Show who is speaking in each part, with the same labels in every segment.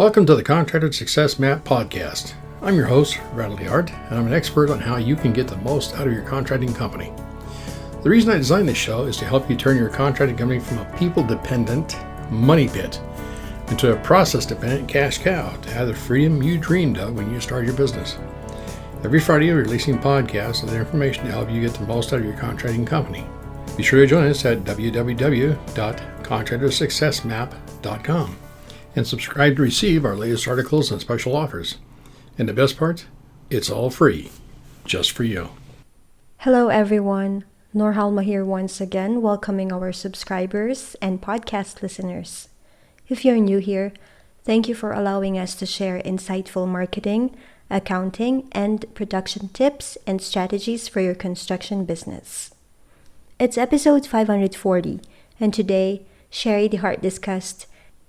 Speaker 1: Welcome to the Contractor Success Map podcast. I'm your host, Bradley Hart, and I'm an expert on how you can get the most out of your contracting company. The reason I designed this show is to help you turn your contracting company from a people-dependent money pit into a process-dependent cash cow to have the freedom you dreamed of when you started your business. Every Friday, we're releasing podcasts with information to help you get the most out of your contracting company. Be sure to join us at www.contractorsuccessmap.com. and subscribe to receive our latest articles and special offers. And the best part, it's all free, just for you.
Speaker 2: Hello everyone, Nor Halma here once again, welcoming our subscribers and podcast listeners. If you're new here, thank you for allowing us to share insightful marketing, accounting, and production tips and strategies for your construction business. It's episode 540, and today, Sherry DeHart discussed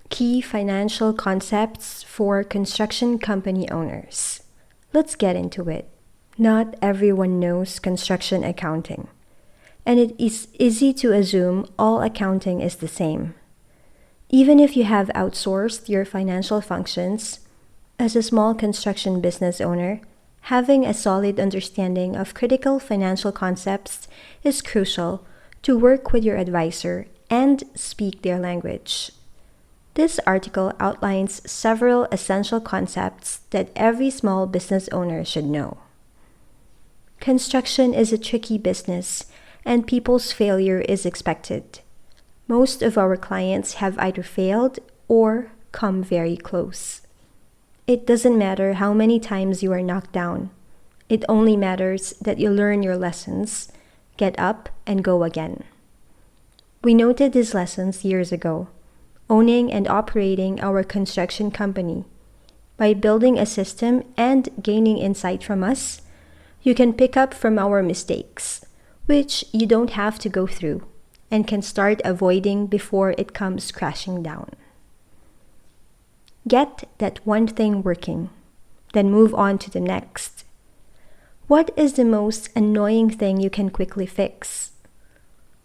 Speaker 2: key financial concepts for construction company owners. Let's get into it. Not everyone knows construction accounting, and it is easy to assume all accounting is the same. Even if you have outsourced your financial functions, as a small construction business owner, having a solid understanding of critical financial concepts is crucial to work with your advisor and speak their language. This article outlines several essential concepts that every small business owner should know. Construction is a tricky business, and people's failure is expected. Most of our clients have either failed or come very close. It doesn't matter how many times you are knocked down. It only matters that you learn your lessons, get up, and go again. We noted these lessons years ago, owning and operating our construction company. By building a system and gaining insight from us, you can pick up from our mistakes, which you don't have to go through, and can start avoiding before it comes crashing down. Get that one thing working, then move on to the next. What is the most annoying thing you can quickly fix?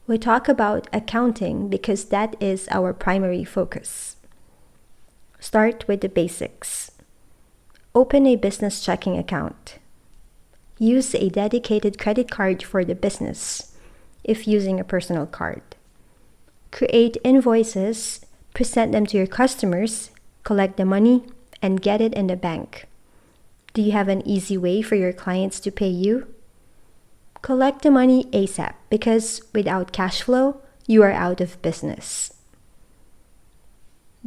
Speaker 2: We talk about accounting because that is our primary focus. Start with the basics. Open a business checking account. Use a dedicated credit card for the business, if using a personal card. Create invoices, present them to your customers, collect the money, and get it in the bank. Do you have an easy way for your clients to pay you? Collect the money ASAP because without cash flow, you are out of business.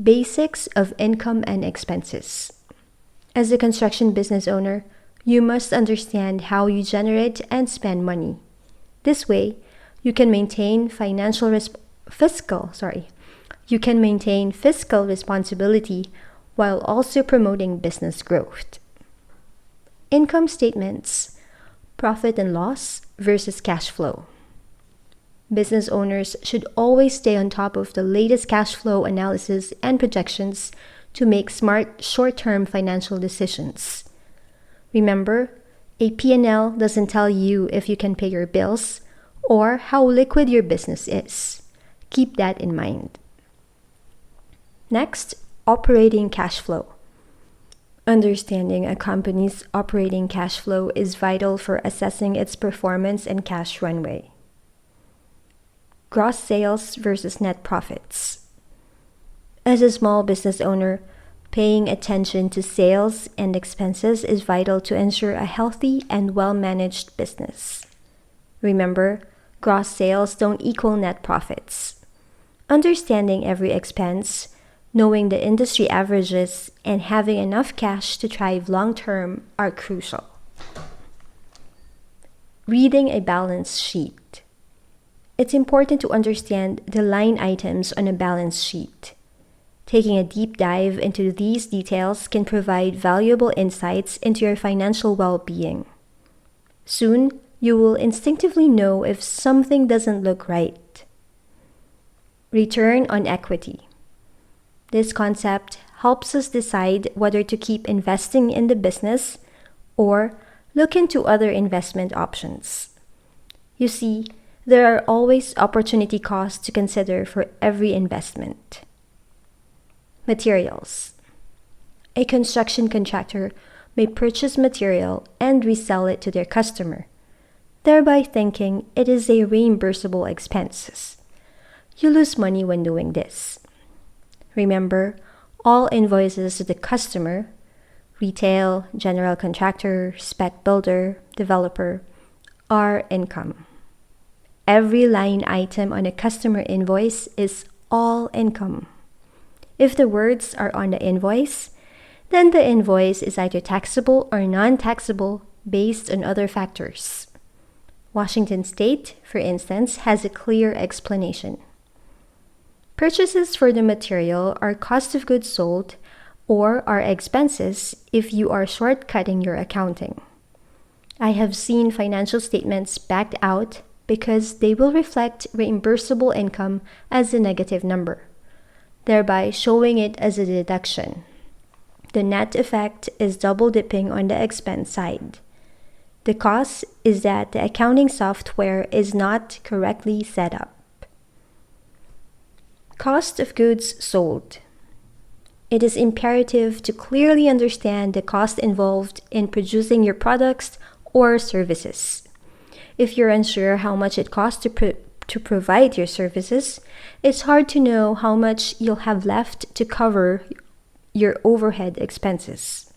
Speaker 2: Basics of income and expenses. As a construction business owner, you must understand how you generate and spend money. This way, you can maintain fiscal responsibility while also promoting business growth. Income statements. Profit and loss versus cash flow. Business owners should always stay on top of the latest cash flow analysis and projections to make smart short-term financial decisions. Remember, a P&L doesn't tell you if you can pay your bills or how liquid your business is. Keep that in mind. Next, operating cash flow. Understanding a company's operating cash flow is vital for assessing its performance and cash runway. Gross sales versus net profits. As a small business owner, paying attention to sales and expenses is vital to ensure a healthy and well-managed business. Remember, gross sales don't equal net profits. Understanding every expense, knowing the industry averages, and having enough cash to thrive long-term are crucial. Reading a balance sheet. It's important to understand the line items on a balance sheet. Taking a deep dive into these details can provide valuable insights into your financial well-being. Soon, you will instinctively know if something doesn't look right. Return on equity. This concept helps us decide whether to keep investing in the business or look into other investment options. You see, there are always opportunity costs to consider for every investment. Materials. A construction contractor may purchase material and resell it to their customer, thereby thinking it is a reimbursable expense. You lose money when doing this. Remember, all invoices to the customer, retail, general contractor, spec builder, developer, are income. Every line item on a customer invoice is all income. If the words are on the invoice, then the invoice is either taxable or non-taxable based on other factors. Washington State, for instance, has a clear explanation. Purchases for the material are cost of goods sold or are expenses if you are shortcutting your accounting. I have seen financial statements backed out because they will reflect reimbursable income as a negative number, thereby showing it as a deduction. The net effect is double dipping on the expense side. The cost is that the accounting software is not correctly set up. Cost of goods sold. It is imperative to clearly understand the cost involved in producing your products or services. If you're unsure how much it costs to provide your services, it's hard to know how much you'll have left to cover your overhead expenses.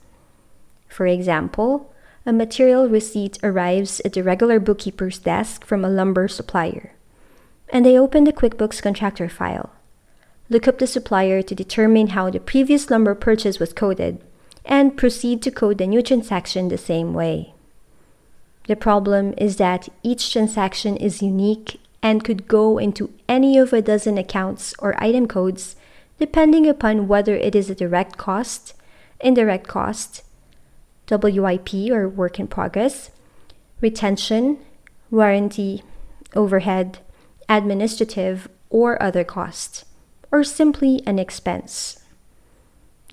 Speaker 2: For example, a material receipt arrives at the regular bookkeeper's desk from a lumber supplier, and they open the QuickBooks contractor file. Look up the supplier to determine how the previous lumber purchase was coded, and proceed to code the new transaction the same way. The problem is that each transaction is unique and could go into any of a dozen accounts or item codes depending upon whether it is a direct cost, indirect cost, WIP or work in progress, retention, warranty, overhead, administrative, or other costs, or simply an expense.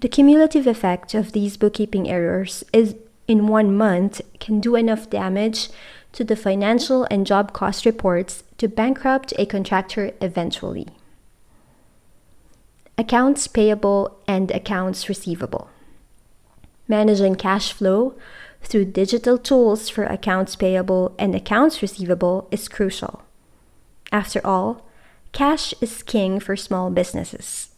Speaker 2: The cumulative effect of these bookkeeping errors is in 1 month can do enough damage to the financial and job cost reports to bankrupt a contractor eventually. Accounts payable and accounts receivable. Managing cash flow through digital tools for accounts payable and accounts receivable is crucial. After all, cash is king for small businesses.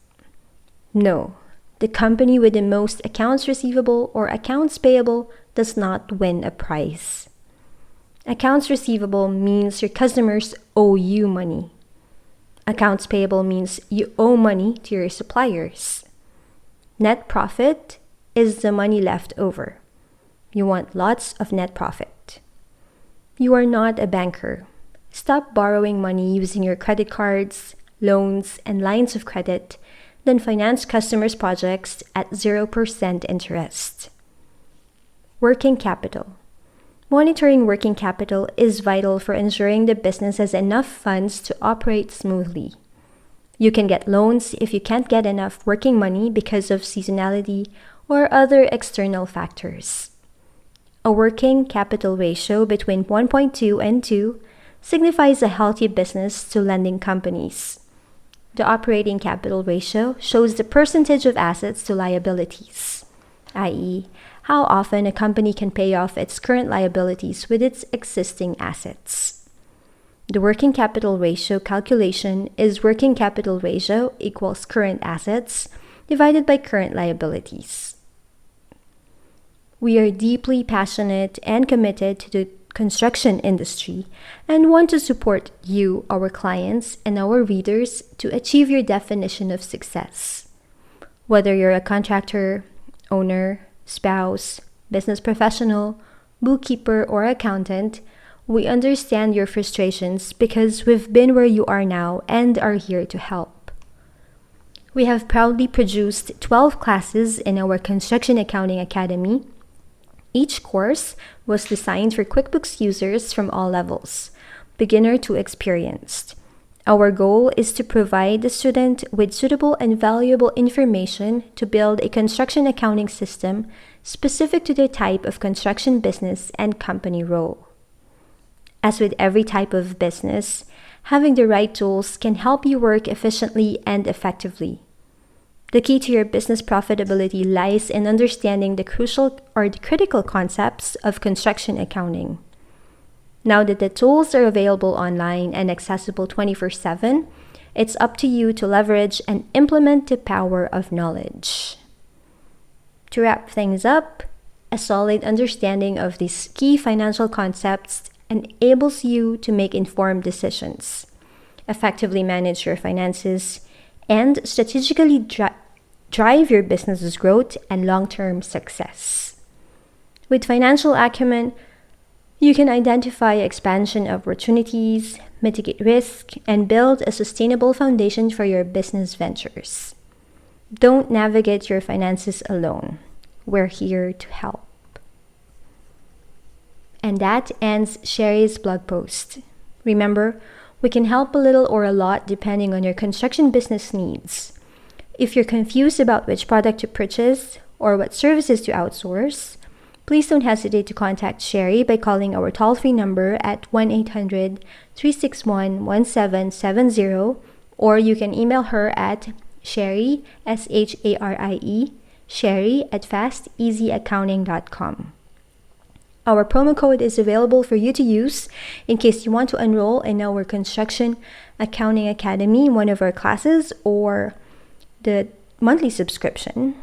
Speaker 2: No, the company with the most accounts receivable or accounts payable does not win a prize. Accounts receivable means your customers owe you money. Accounts payable means you owe money to your suppliers. Net profit is the money left over. You want lots of net profit. You are not a banker. Stop borrowing money using your credit cards, loans, and lines of credit, then finance customers' projects at 0% interest. Working capital. Monitoring working capital is vital for ensuring the business has enough funds to operate smoothly. You can get loans if you can't get enough working money because of seasonality or other external factors. A working capital ratio between 1.2 and 2 signifies a healthy business to lending companies. The operating capital ratio shows the percentage of assets to liabilities, i.e., how often a company can pay off its current liabilities with its existing assets. The working capital ratio calculation is working capital ratio equals current assets divided by current liabilities. We are deeply passionate and committed to the construction industry and want to support you, our clients, and our readers to achieve your definition of success. Whether you're a contractor, owner, spouse, business professional, bookkeeper, or accountant, we understand your frustrations because we've been where you are now and are here to help. We have proudly produced 12 classes in our Construction Accounting Academy. Each course was designed for QuickBooks users from all levels, beginner to experienced. Our goal is to provide the student with suitable and valuable information to build a construction accounting system specific to their type of construction business and company role. As with every type of business, having the right tools can help you work efficiently and effectively. The key to your business profitability lies in understanding the critical concepts of construction accounting. Now that the tools are available online and accessible 24/7, it's up to you to leverage and implement the power of knowledge. To wrap things up, a solid understanding of these key financial concepts enables you to make informed decisions, effectively manage your finances, and strategically drive your business's growth and long-term success. With financial acumen, you can identify expansion opportunities, mitigate risk, and build a sustainable foundation for your business ventures. Don't navigate your finances alone. We're here to help. And that ends Sherry's blog post. Remember, we can help a little or a lot depending on your construction business needs. If you're confused about which product to purchase or what services to outsource, please don't hesitate to contact Sherry by calling our toll-free number at 1-800-361-1770, or you can email her at Sherry, Sharie, Sherry@fasteasyaccounting.com. Our promo code is available for you to use in case you want to enroll in our Construction Accounting Academy, one of our classes, or the monthly subscription.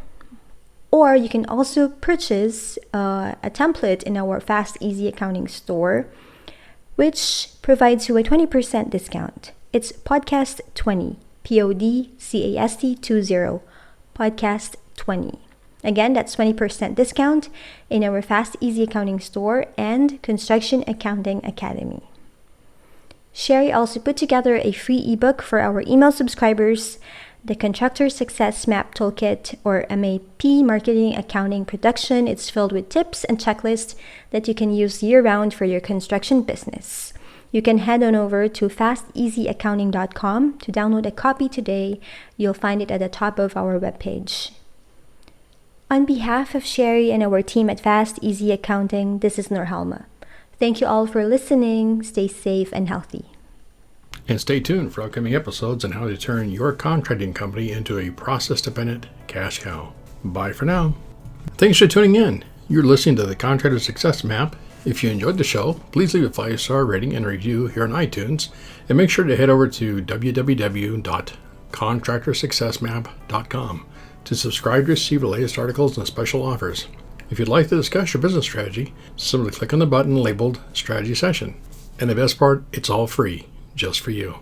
Speaker 2: Or you can also purchase a template in our Fast Easy Accounting store, which provides you a 20% discount. It's Podcast 20, PODCAST 20, Podcast 20. Again, that's 20% discount in our Fast Easy Accounting store and Construction Accounting Academy. Sherry also put together a free ebook for our email subscribers, the Contractor Success Map Toolkit, or MAP Marketing Accounting Production. It's filled with tips and checklists that you can use year-round for your construction business. You can head on over to fasteasyaccounting.com to download a copy today. You'll find it at the top of our webpage. On behalf of Sherry and our team at Fast Easy Accounting, this is Norhalma. Thank you all for listening. Stay safe and healthy.
Speaker 1: And stay tuned for upcoming episodes on how to turn your contracting company into a process-dependent cash cow. Bye for now. Thanks for tuning in. You're listening to the Contractor Success Map. If you enjoyed the show, please leave a 5-star rating and review here on iTunes. And make sure to head over to www.contractorsuccessmap.com to subscribe to receive the latest articles and special offers. If you'd like to discuss your business strategy, simply click on the button labeled Strategy Session. And the best part, it's all free, just for you.